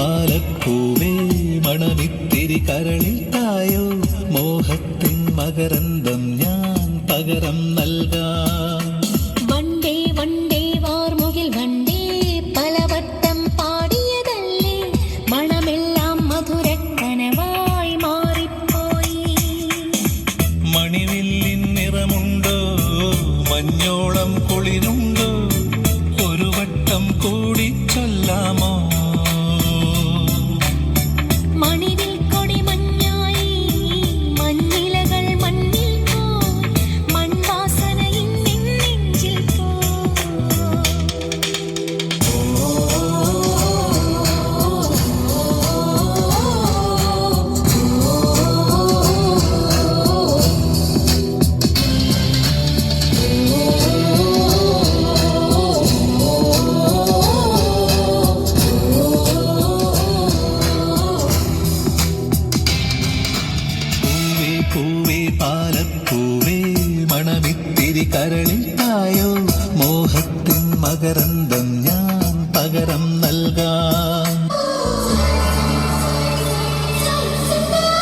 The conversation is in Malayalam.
പാലപ്പൂവേ മണമിത്തിരി കരളിൽ തായോ മോഹത്തിൻ മകരന്തം ഞാൻ പകരം നൽകാം. വണ്ടേ വണ്ടേ വാർമുകിൽ വണ്ടേ പലവട്ടം പാടിയതല്ലേ മണമെല്ലാം മധുരക്കനവായി മാറിപ്പോയി. മണിവില്ലിൻ നിറമുണ്ടോ മഞ്ഞോളം കുളിരുണ്ടോ ഒരു വട്ടം കൂടി ചൊല്ലാമോ. മണിവിൽ കൊടി മഞ്ഞായി മഞ്ഞിലകൾ മണ്ണിൽ പോയി മൺവാസന ഇന്നിൻ നെഞ്ചിൽ പൂവേ പാലപ്പൂവേ മണമിത്തിരി കരളിൽ തായോ മോഹത്തിൻ മകരന്തം ഞാൻ പകരം നൽകാം.